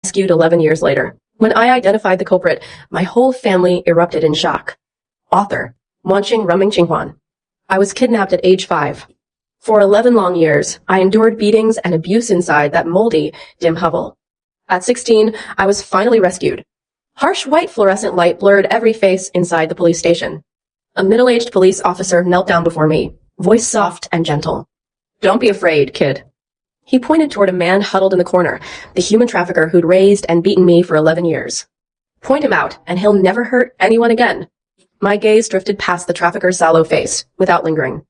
rescued 11 years later. When I identified the culprit, my whole family erupted in shock. Author, Wanqing Rumming Qinghuan. I was kidnapped at age 5. For 11 long years, I endured beatings and abuse inside that moldy, dim hovel. At 16, I was finally rescued. Harsh white fluorescent light blurred every face inside the police station. A middle-aged police officer knelt down before me, voice soft and gentle. "Don't be afraid, kid." He pointed toward a man huddled in the corner, the human trafficker who'd raised and beaten me for 11 years. "Point him out, and he'll never hurt anyone again." My gaze drifted past the trafficker's sallow face, without lingering.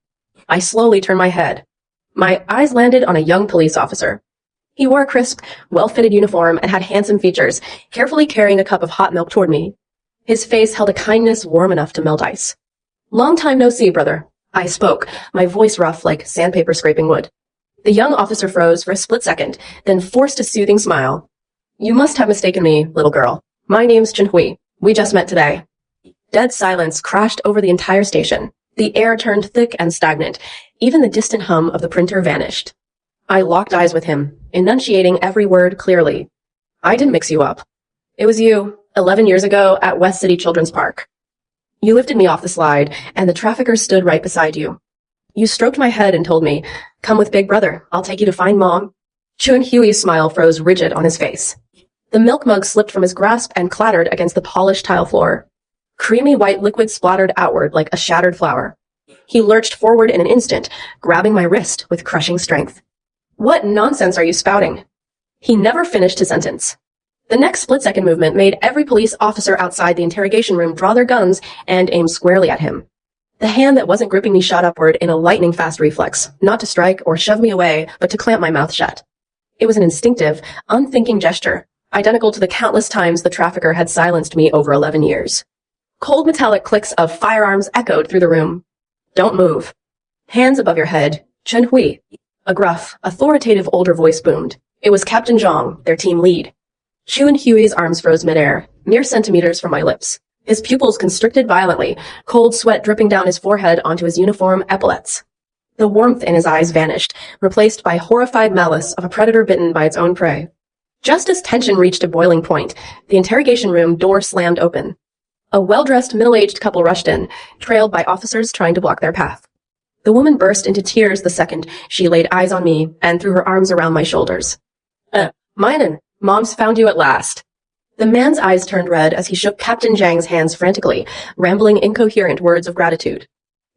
I slowly turned my head. My eyes landed on a young police officer. He wore a crisp, well-fitted uniform and had handsome features, carefully carrying a cup of hot milk toward me. His face held a kindness warm enough to melt ice. "Long time no see, brother." I spoke, my voice rough like sandpaper scraping wood. The young officer froze for a split second, then forced a soothing smile. "You must have mistaken me, little girl. My name's Chen Hui. We just met today." Dead silence crashed over the entire station. The air turned thick and stagnant. Even the distant hum of the printer vanished. I locked eyes with him, enunciating every word clearly. "I didn't mix you up. It was you, 11 years ago at West City Children's Park. You lifted me off the slide, and the trafficker stood right beside you. You stroked my head and told me, 'Come with Big Brother. I'll take you to find Mom.'" Chun Hui's smile froze rigid on his face. The milk mug slipped from his grasp and clattered against the polished tile floor. Creamy white liquid splattered outward like a shattered flower. He lurched forward in an instant, grabbing my wrist with crushing strength. "What nonsense are you spouting?" He never finished his sentence. The next split-second movement made every police officer outside the interrogation room draw their guns and aim squarely at him. The hand that wasn't gripping me shot upward in a lightning-fast reflex, not to strike or shove me away, but to clamp my mouth shut. It was an instinctive, unthinking gesture, identical to the countless times the trafficker had silenced me over 11 years. Cold metallic clicks of firearms echoed through the room. "Don't move. Hands above your head. Chen Hui." A gruff, authoritative older voice boomed. It was Captain Zhang, their team lead. Chun Hui's arms froze midair, mere centimeters from my lips. His pupils constricted violently, cold sweat dripping down his forehead onto his uniform epaulets. The warmth in his eyes vanished, replaced by horrified malice of a predator bitten by its own prey. Just as tension reached a boiling point, the interrogation room door slammed open. A well-dressed, middle-aged couple rushed in, trailed by officers trying to block their path. The woman burst into tears the second she laid eyes on me and threw her arms around my shoulders. Meinen, Mom's found you at last." The man's eyes turned red as he shook Captain Zhang's hands frantically, rambling incoherent words of gratitude.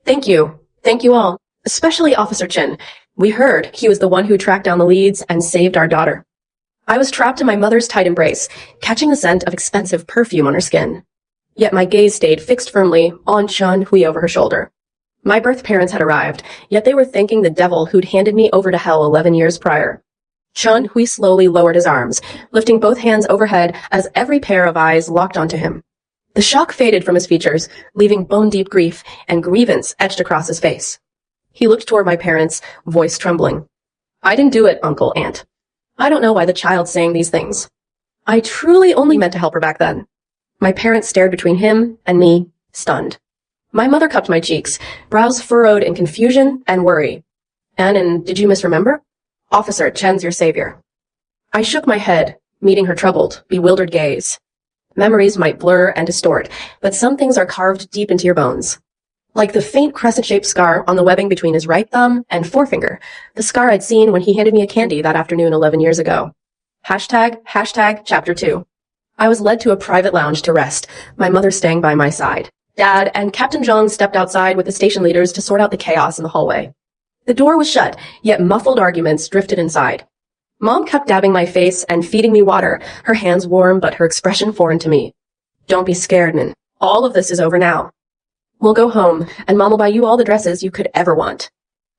"Thank you. Thank you all. Especially Officer Chen. We heard he was the one who tracked down the leads and saved our daughter." I was trapped in my mother's tight embrace, catching the scent of expensive perfume on her skin. Yet my gaze stayed fixed firmly on Chun Hui over her shoulder. My birth parents had arrived, yet they were thanking the devil who'd handed me over to hell 11 years prior. Chun Hui slowly lowered his arms, lifting both hands overhead as every pair of eyes locked onto him. The shock faded from his features, leaving bone-deep grief and grievance etched across his face. He looked toward my parents, voice trembling. "I didn't do it, Uncle, Aunt. I don't know why the child's saying these things. I truly only meant to help her back then." My parents stared between him and me, stunned. My mother cupped my cheeks, brows furrowed in confusion and worry. "And did you misremember? Officer Chen's your savior." I shook my head, meeting her troubled, bewildered gaze. Memories might blur and distort, but some things are carved deep into your bones. Like the faint crescent-shaped scar on the webbing between his right thumb and forefinger, the scar I'd seen when he handed me a candy that afternoon 11 years ago. Hashtag Chapter 2. I was led to a private lounge to rest, my mother staying by my side. Dad and Captain Zhang stepped outside with the station leaders to sort out the chaos in the hallway. The door was shut, yet muffled arguments drifted inside. Mom kept dabbing my face and feeding me water, her hands warm but her expression foreign to me. "Don't be scared, Min. All of this is over now. We'll go home, and Mom will buy you all the dresses you could ever want."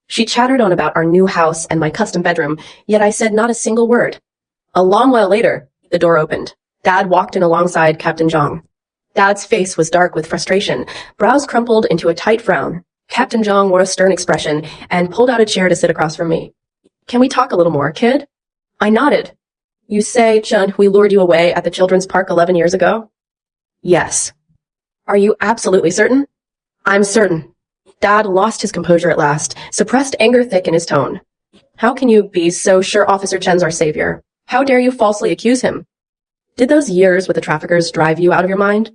She chattered on about our new house and my custom bedroom, yet I said not a single word. A long while later, the door opened. Dad walked in alongside Captain Zhang. Dad's face was dark with frustration, brows crumpled into a tight frown. Captain Zhang wore a stern expression and pulled out a chair to sit across from me. "Can we talk a little more, kid?" I nodded. "You say, Chun, we lured you away at the children's park 11 years ago?" "Yes." "Are you absolutely certain?" "I'm certain." Dad lost his composure at last, suppressed anger thick in his tone. "How can you be so sure Officer Chen's our savior? How dare you falsely accuse him?" Did those years with the traffickers drive you out of your mind?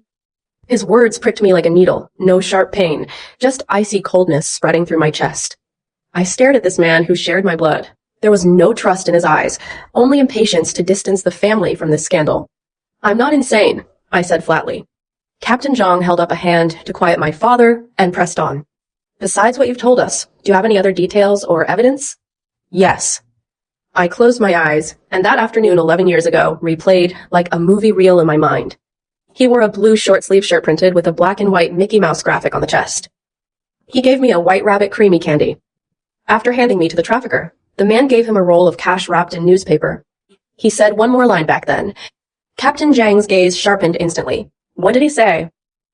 His words pricked me like a needle, no sharp pain, just icy coldness spreading through my chest. I stared at this man who shared my blood. There was no trust in his eyes, only impatience to distance the family from this scandal. I'm not insane, I said flatly. Captain Zhang held up a hand to quiet my father and pressed on. Besides what you've told us, do you have any other details or evidence? Yes. I closed my eyes, and that afternoon 11 years ago replayed like a movie reel in my mind. He wore a blue short-sleeve shirt printed with a black and white Mickey Mouse graphic on the chest. He gave me a White Rabbit creamy candy. After handing me to the trafficker, the man gave him a roll of cash wrapped in newspaper. He said one more line back then. Captain Zhang's gaze sharpened instantly. What did he say?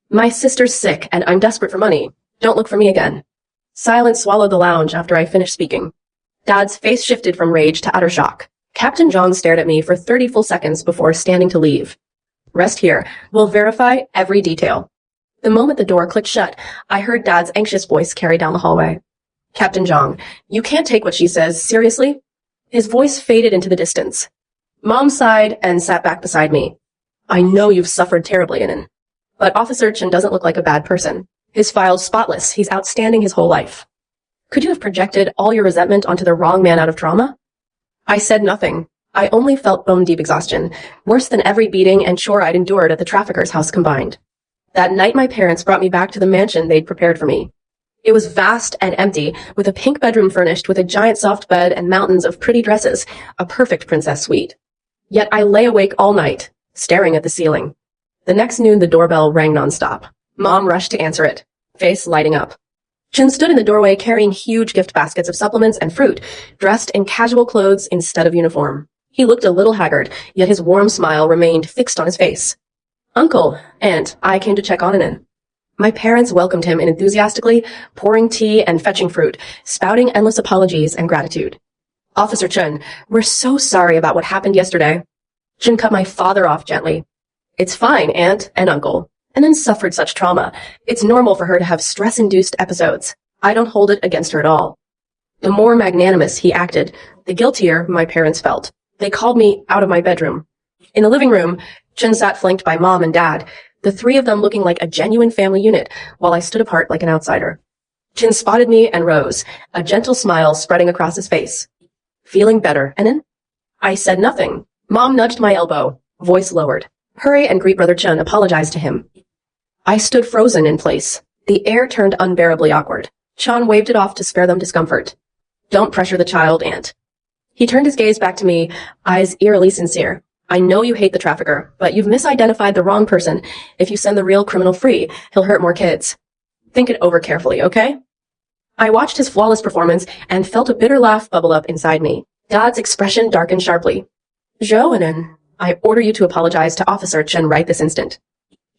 My sister's sick, and I'm desperate for money. Don't look for me again. Silence swallowed the lounge after I finished speaking. Dad's face shifted from rage to utter shock. Captain Zhang stared at me for 30 full seconds before standing to leave. Rest here. We'll verify every detail. The moment the door clicked shut, I heard Dad's anxious voice carry down the hallway. Captain Zhang, you can't take what she says seriously? His voice faded into the distance. Mom sighed and sat back beside me. I know you've suffered terribly, Inan. But Officer Chen doesn't look like a bad person. His file's spotless. He's outstanding his whole life. Could you have projected all your resentment onto the wrong man out of trauma? I said nothing. I only felt bone-deep exhaustion, worse than every beating and chore I'd endured at the trafficker's house combined. That night my parents brought me back to the mansion they'd prepared for me. It was vast and empty, with a pink bedroom furnished with a giant soft bed and mountains of pretty dresses, a perfect princess suite. Yet I lay awake all night, staring at the ceiling. The next noon the doorbell rang nonstop. Mom rushed to answer it, face lighting up. Chen stood in the doorway carrying huge gift baskets of supplements and fruit, dressed in casual clothes instead of uniform. He looked a little haggard, yet his warm smile remained fixed on his face. Uncle, Aunt, I came to check on Inan. My parents welcomed him enthusiastically, pouring tea and fetching fruit, spouting endless apologies and gratitude. Officer Chen, we're so sorry about what happened yesterday. Chen cut my father off gently. It's fine, Aunt and Uncle. Inan suffered such trauma. It's normal for her to have stress-induced episodes. I don't hold it against her at all. The more magnanimous he acted, the guiltier my parents felt. They called me out of my bedroom. In the living room, Chen sat flanked by Mom and Dad, the three of them looking like a genuine family unit, while I stood apart like an outsider. Chen spotted me and rose, a gentle smile spreading across his face. Feeling better, Inan? I said nothing. Mom nudged my elbow, voice lowered. Hurry and greet Brother Chen, apologize to him. I stood frozen in place. The air turned unbearably awkward. Chan waved it off to spare them discomfort. Don't pressure the child, Aunt. He turned his gaze back to me, eyes eerily sincere. I know you hate the trafficker, but you've misidentified the wrong person. If you send the real criminal free, he'll hurt more kids. Think it over carefully, okay? I watched his flawless performance and felt a bitter laugh bubble up inside me. Dad's expression darkened sharply. Zhouanen, I order you to apologize to Officer Chen right this instant.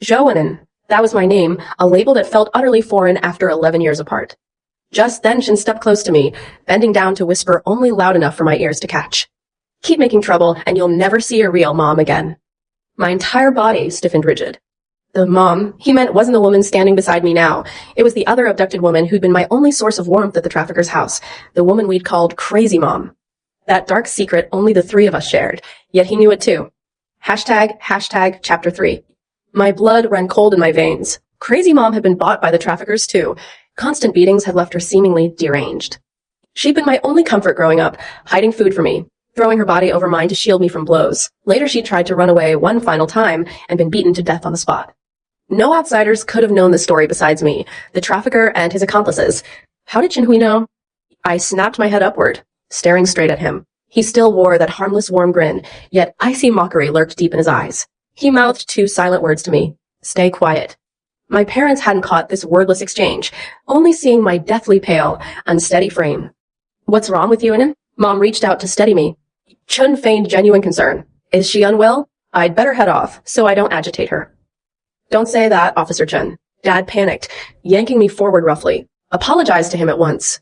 Zhouanen, that was my name, a label that felt utterly foreign after 11 years apart. Just then Chen stepped close to me, bending down to whisper only loud enough for my ears to catch. Keep making trouble, and you'll never see your real mom again. My entire body stiffened rigid. The mom he meant wasn't the woman standing beside me now. It was the other abducted woman who'd been my only source of warmth at the trafficker's house, the woman we'd called Crazy Mom. That dark secret only the three of us shared, yet he knew it too. Hashtag chapter 3. My blood ran cold in my veins. Crazy Mom had been bought by the traffickers too. Constant beatings had left her seemingly deranged. She'd been my only comfort growing up, hiding food for me, throwing her body over mine to shield me from blows. Later she'd tried to run away one final time and been beaten to death on the spot. No outsiders could have known the story besides me, the trafficker and his accomplices. How did Jinhui know? I snapped my head upward, staring straight at him. He still wore that harmless warm grin, yet icy mockery lurked deep in his eyes. He mouthed two silent words to me. Stay quiet. My parents hadn't caught this wordless exchange, only seeing my deathly pale, unsteady frame. What's wrong with you, Inan? Mom reached out to steady me. Chun feigned genuine concern. Is she unwell? I'd better head off, so I don't agitate her. Don't say that, Officer Chen. Dad panicked, yanking me forward roughly. Apologize to him at once.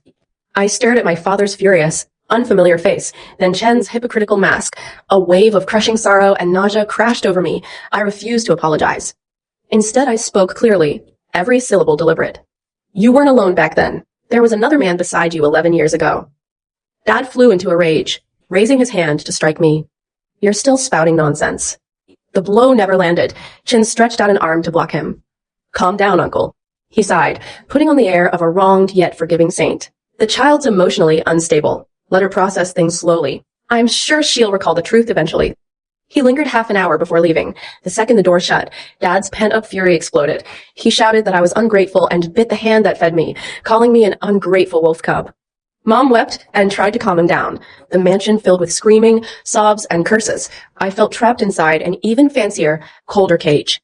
I stared at my father's furious, unfamiliar face, then Chen's hypocritical mask. A wave of crushing sorrow and nausea crashed over me. I refused to apologize. Instead, I spoke clearly, every syllable deliberate. You weren't alone back then. There was another man beside you 11 years ago. Dad flew into a rage, raising his hand to strike me. You're still spouting nonsense. The blow never landed. Chin stretched out an arm to block him. Calm down, uncle. He sighed, putting on the air of a wronged yet forgiving saint. The child's emotionally unstable. Let her process things slowly. I'm sure she'll recall the truth eventually. He lingered half an hour before leaving. The second the door shut, Dad's pent-up fury exploded. He shouted that I was ungrateful and bit the hand that fed me, calling me an ungrateful wolf cub. Mom wept and tried to calm him down. The mansion filled with screaming, sobs, and curses. I felt trapped inside an even fancier, colder cage.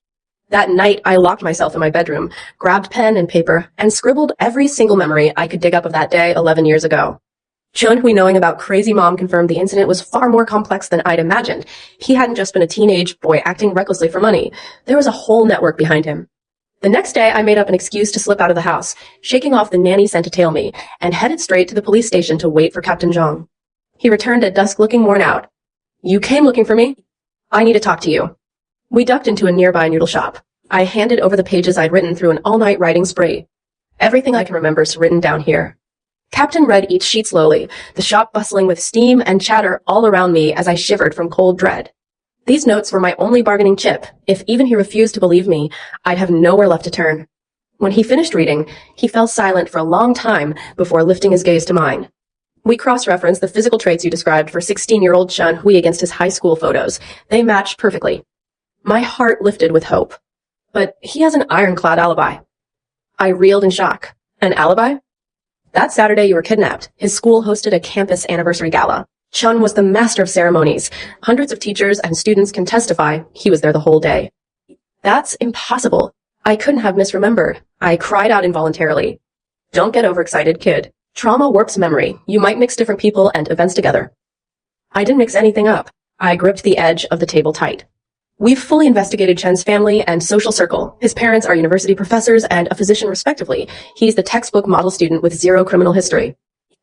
That night, I locked myself in my bedroom, grabbed pen and paper, and scribbled every single memory I could dig up of that day 11 years ago. Chun Hui, knowing about crazy mom, confirmed the incident was far more complex than I'd imagined. He hadn't just been a teenage boy acting recklessly for money. There was a whole network behind him. The next day, I made up an excuse to slip out of the house, shaking off the nanny sent to tail me, and headed straight to the police station to wait for Captain Zhang. He returned at dusk looking worn out. You came looking for me? I need to talk to you. We ducked into a nearby noodle shop. I handed over the pages I'd written through an all-night writing spree. Everything I can remember is written down here. Captain read each sheet slowly, the shop bustling with steam and chatter all around me as I shivered from cold dread. These notes were my only bargaining chip. If even he refused to believe me, I'd have nowhere left to turn. When he finished reading, he fell silent for a long time before lifting his gaze to mine. We cross-referenced the physical traits you described for 16-year-old Chun Hui against his high school photos. They matched perfectly. My heart lifted with hope. But he has an ironclad alibi. I reeled in shock. An alibi? That Saturday you were kidnapped. His school hosted a campus anniversary gala. Chun was the master of ceremonies. Hundreds of teachers and students can testify he was there the whole day. That's impossible. I couldn't have misremembered. I cried out involuntarily. Don't get overexcited, kid. Trauma warps memory. You might mix different people and events together. I didn't mix anything up. I gripped the edge of the table tight. We've fully investigated Chen's family and social circle. His parents are university professors and a physician respectively. He's the textbook model student with zero criminal history.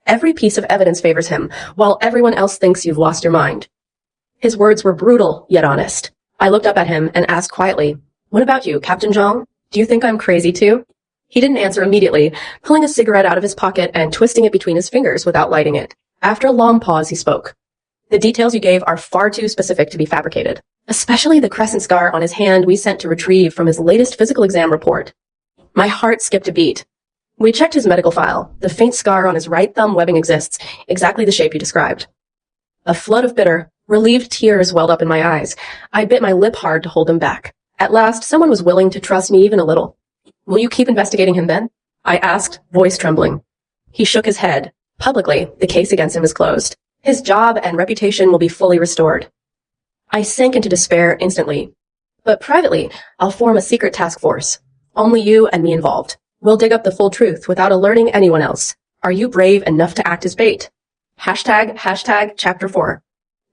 Every piece of evidence favors him, while everyone else thinks you've lost your mind. His words were brutal, yet honest. I looked up at him and asked quietly, what about you, Captain Zhang? Do you think I'm crazy too? He didn't answer immediately, pulling a cigarette out of his pocket and twisting it between his fingers without lighting it. After a long pause, he spoke. The details you gave are far too specific to be fabricated. Especially the crescent scar on his hand we sent to retrieve from his latest physical exam report. My heart skipped a beat. We checked his medical file. The faint scar on his right thumb webbing exists, exactly the shape you described. A flood of bitter, relieved tears welled up in my eyes. I bit my lip hard to hold them back. At last, someone was willing to trust me even a little. Will you keep investigating him then? I asked, voice trembling. He shook his head. Publicly, the case against him is closed. His job and reputation will be fully restored. I sank into despair instantly. But privately, I'll form a secret task force. Only you and me involved. We'll dig up the full truth without alerting anyone else. Are you brave enough to act as bait? Hashtag chapter 4.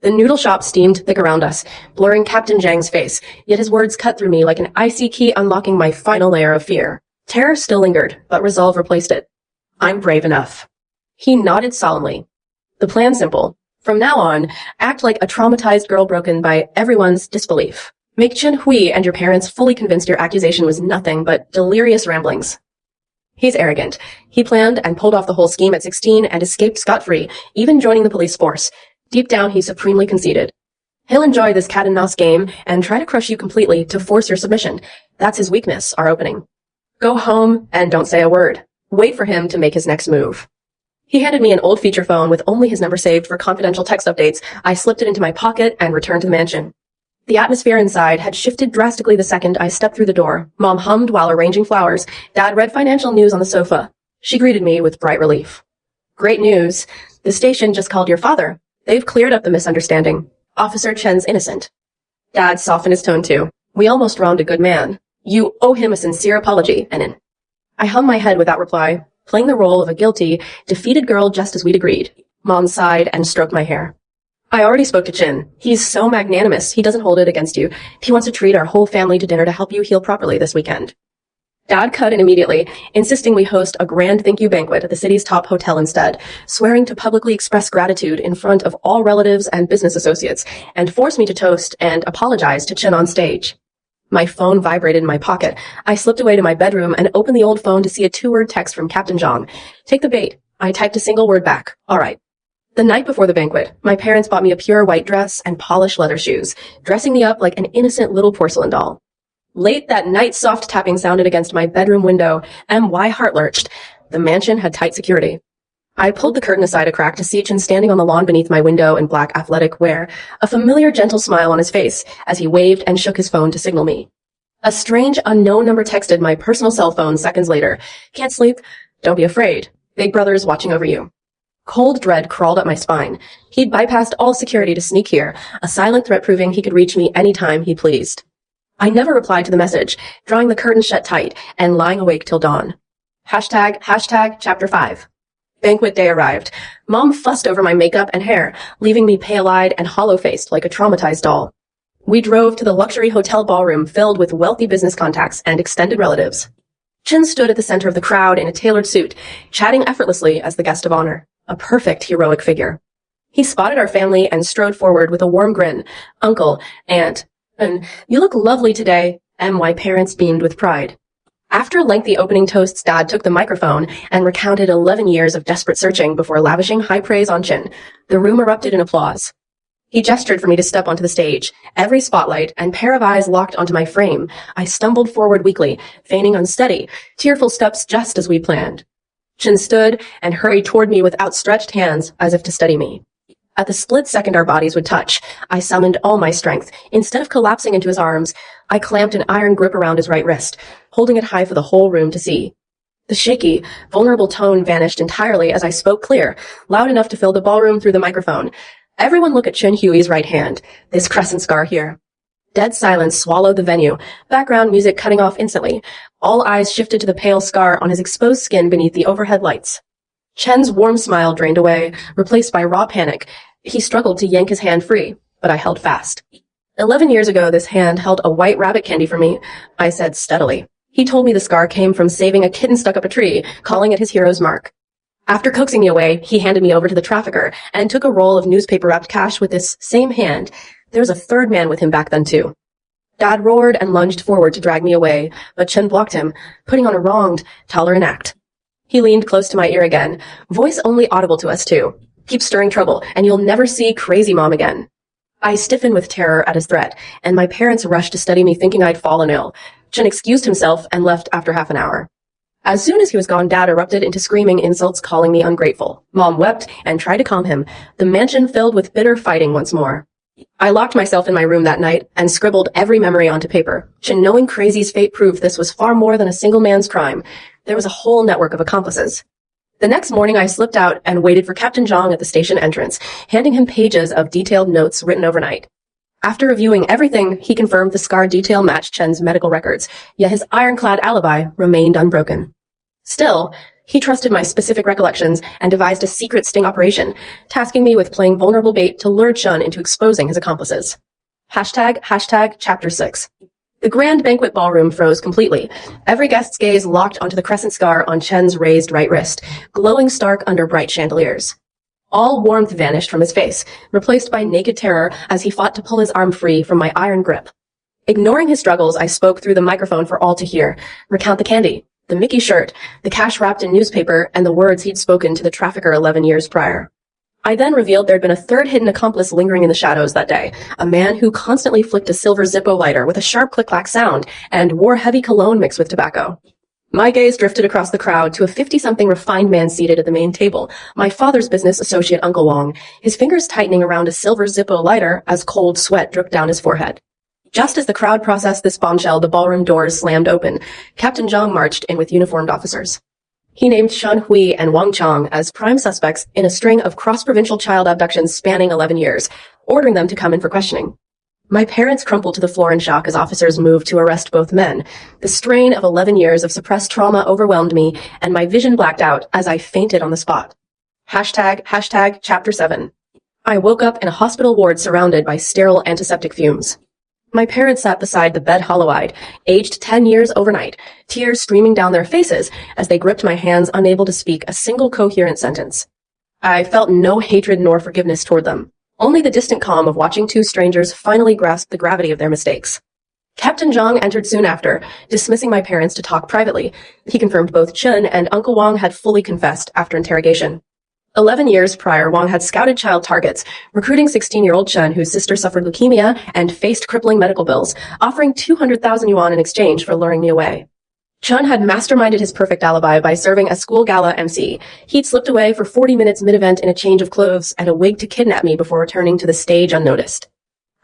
The noodle shop steamed thick around us, blurring Captain Zhang's face, yet his words cut through me like an icy key unlocking my final layer of fear. Terror still lingered, but resolve replaced it. I'm brave enough. He nodded solemnly. The plan's simple. From now on, act like a traumatized girl broken by everyone's disbelief. Make Chun Hui and your parents fully convinced your accusation was nothing but delirious ramblings. He's arrogant. He planned and pulled off the whole scheme at 16 and escaped scot-free, even joining the police force. Deep down, he's supremely conceited. He'll enjoy this cat and mouse game and try to crush you completely to force your submission. That's his weakness, our opening. Go home and don't say a word. Wait for him to make his next move. He handed me an old feature phone with only his number saved for confidential text updates. I slipped it into my pocket and returned to the mansion. The atmosphere inside had shifted drastically the second I stepped through the door. Mom hummed while arranging flowers. Dad read financial news on the sofa. She greeted me with bright relief. Great news. The station just called your father. They've cleared up the misunderstanding. Officer Chen's innocent. Dad softened his tone too. We almost wronged a good man. You owe him a sincere apology, Enin. I hung my head without reply, playing the role of a guilty, defeated girl just as we'd agreed. Mom sighed and stroked my hair. I already spoke to Chin. He's so magnanimous, he doesn't hold it against you. He wants to treat our whole family to dinner to help you heal properly this weekend. Dad cut in immediately, insisting we host a grand thank you banquet at the city's top hotel instead, swearing to publicly express gratitude in front of all relatives and business associates, and forced me to toast and apologize to Chin on stage. My phone vibrated in my pocket. I slipped away to my bedroom and opened the old phone to see a 2-word text from Captain Zhang. Take the bait. I typed a single word back. All right. The night before the banquet, my parents bought me a pure white dress and polished leather shoes, dressing me up like an innocent little porcelain doll. Late that night, soft tapping sounded against my bedroom window, and my heart lurched. The mansion had tight security. I pulled the curtain aside a crack to see Chin standing on the lawn beneath my window in black athletic wear, a familiar gentle smile on his face as he waved and shook his phone to signal me. A strange, unknown number texted my personal cell phone seconds later. Can't sleep? Don't be afraid. Big Brother's watching over you. Cold dread crawled up my spine. He'd bypassed all security to sneak here, a silent threat proving he could reach me any time he pleased. I never replied to the message, drawing the curtain shut tight and lying awake till dawn. Hashtag chapter 5. Banquet day arrived. Mom fussed over my makeup and hair, leaving me pale-eyed and hollow-faced like a traumatized doll. We drove to the luxury hotel ballroom filled with wealthy business contacts and extended relatives. Chin stood at the center of the crowd in a tailored suit, chatting effortlessly as the guest of honor, a perfect heroic figure. He spotted our family and strode forward with a warm grin. Uncle, aunt, and you look lovely today, and my parents beamed with pride. After lengthy opening toasts, Dad took the microphone and recounted 11 years of desperate searching before lavishing high praise on Chin. The room erupted in applause. He gestured for me to step onto the stage. Every spotlight and pair of eyes locked onto my frame. I stumbled forward weakly, feigning unsteady, tearful steps just as we planned. Chin stood and hurried toward me with outstretched hands as if to steady me. At the split second our bodies would touch, I summoned all my strength. Instead of collapsing into his arms, I clamped an iron grip around his right wrist, holding it high for the whole room to see. The shaky, vulnerable tone vanished entirely as I spoke clear, loud enough to fill the ballroom through the microphone. Everyone look at Chin Huey's right hand, this crescent scar here. Dead silence swallowed the venue, background music cutting off instantly. All eyes shifted to the pale scar on his exposed skin beneath the overhead lights. Chen's warm smile drained away, replaced by raw panic. He struggled to yank his hand free, but I held fast. 11 years ago, this hand held a white rabbit candy for me, I said steadily. He told me the scar came from saving a kitten stuck up a tree, calling it his hero's mark. After coaxing me away, he handed me over to the trafficker and took a roll of newspaper-wrapped cash with this same hand. There was a third man with him back then, too. Dad roared and lunged forward to drag me away, but Chen blocked him, putting on a wronged, tolerant act. He leaned close to my ear again, voice only audible to us two. Keep stirring trouble, and you'll never see crazy mom again. I stiffened with terror at his threat, and my parents rushed to study me thinking I'd fallen ill. Chen excused himself and left after half an hour. As soon as he was gone, Dad erupted into screaming insults, calling me ungrateful. Mom wept and tried to calm him, the mansion filled with bitter fighting once more. I locked myself in my room that night and scribbled every memory onto paper. Chen, knowing Crazy's fate, proved this was far more than a single man's crime. There was a whole network of accomplices. The next morning, I slipped out and waited for Captain Zhang at the station entrance, handing him pages of detailed notes written overnight. After reviewing everything, he confirmed the scar detail matched Chen's medical records, yet his ironclad alibi remained unbroken. Still, he trusted my specific recollections and devised a secret sting operation, tasking me with playing vulnerable bait to lure Chen into exposing his accomplices. Hashtag chapter 6. The grand banquet ballroom froze completely, every guest's gaze locked onto the crescent scar on Chen's raised right wrist, glowing stark under bright chandeliers. All warmth vanished from his face, replaced by naked terror as he fought to pull his arm free from my iron grip. Ignoring his struggles, I spoke through the microphone for all to hear. Recount the candy, the Mickey shirt, the cash wrapped in newspaper, and the words he'd spoken to the trafficker 11 years prior. I then revealed there'd been a third hidden accomplice lingering in the shadows that day, a man who constantly flicked a silver Zippo lighter with a sharp click-clack sound and wore heavy cologne mixed with tobacco. My gaze drifted across the crowd to a 50-something refined man seated at the main table, my father's business associate Uncle Wong, his fingers tightening around a silver Zippo lighter as cold sweat dripped down his forehead. Just as the crowd processed this bombshell, the ballroom doors slammed open. Captain Zhang marched in with uniformed officers. He named Shan Hui and Wang Chang as prime suspects in a string of cross-provincial child abductions spanning 11 years, ordering them to come in for questioning. My parents crumpled to the floor in shock as officers moved to arrest both men. The strain of 11 years of suppressed trauma overwhelmed me, and my vision blacked out as I fainted on the spot. Hashtag chapter 7. I woke up in a hospital ward surrounded by sterile antiseptic fumes. My parents sat beside the bed hollow-eyed, aged 10 years overnight, tears streaming down their faces as they gripped my hands, unable to speak a single coherent sentence. I felt no hatred nor forgiveness toward them, only the distant calm of watching two strangers finally grasp the gravity of their mistakes. Captain Zhang entered soon after, dismissing my parents to talk privately. He confirmed both Chen and Uncle Wang had fully confessed after interrogation. 11 years prior, Wang had scouted child targets, recruiting 16-year-old Chen, whose sister suffered leukemia and faced crippling medical bills, offering 200,000 yuan in exchange for luring me away. Chen had masterminded his perfect alibi by serving as school gala MC. He'd slipped away for 40 minutes mid-event in a change of clothes and a wig to kidnap me before returning to the stage unnoticed.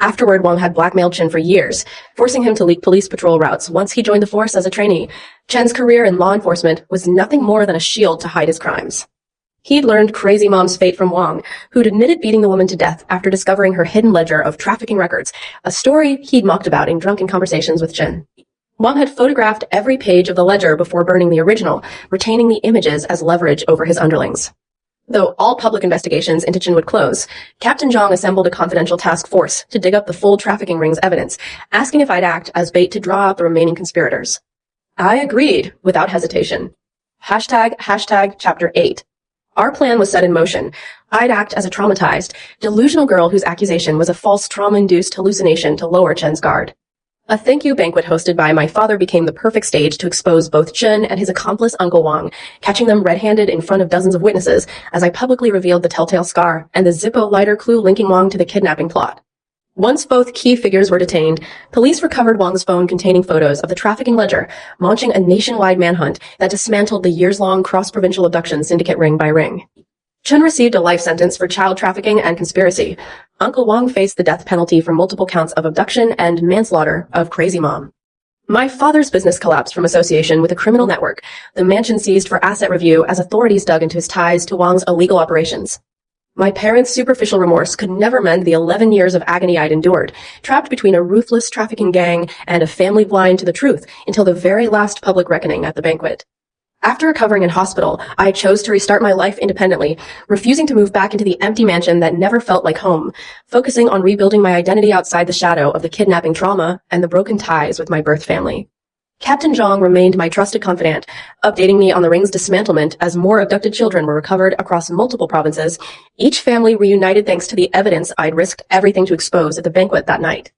Afterward, Wang had blackmailed Chen for years, forcing him to leak police patrol routes once he joined the force as a trainee. Chen's career in law enforcement was nothing more than a shield to hide his crimes. He'd learned Crazy Mom's fate from Wang, who'd admitted beating the woman to death after discovering her hidden ledger of trafficking records, a story he'd mocked about in drunken conversations with Chen. Wang had photographed every page of the ledger before burning the original, retaining the images as leverage over his underlings. Though all public investigations into Chen would close, Captain Zhang assembled a confidential task force to dig up the full trafficking ring's evidence, asking if I'd act as bait to draw out the remaining conspirators. I agreed without hesitation. Hashtag Chapter 8. Our plan was set in motion. I'd act as a traumatized, delusional girl whose accusation was a false trauma-induced hallucination to lower Chen's guard. A thank you banquet hosted by my father became the perfect stage to expose both Chen and his accomplice Uncle Wang, catching them red-handed in front of dozens of witnesses as I publicly revealed the telltale scar and the Zippo lighter clue linking Wang to the kidnapping plot. Once both key figures were detained, police recovered Wang's phone containing photos of the trafficking ledger, launching a nationwide manhunt that dismantled the years-long cross-provincial abduction syndicate ring by ring. Chen received a life sentence for child trafficking and conspiracy. Uncle Wang faced the death penalty for multiple counts of abduction and manslaughter of Crazy Mom. My father's business collapsed from association with a criminal network, the mansion seized for asset review as authorities dug into his ties to Wang's illegal operations. My parents' superficial remorse could never mend the 11 years of agony I'd endured, trapped between a ruthless trafficking gang and a family blind to the truth until the very last public reckoning at the banquet. After recovering in hospital, I chose to restart my life independently, refusing to move back into the empty mansion that never felt like home, focusing on rebuilding my identity outside the shadow of the kidnapping trauma and the broken ties with my birth family. Captain Zhang remained my trusted confidant, updating me on the ring's dismantlement as more abducted children were recovered across multiple provinces, each family reunited thanks to the evidence I'd risked everything to expose at the banquet that night.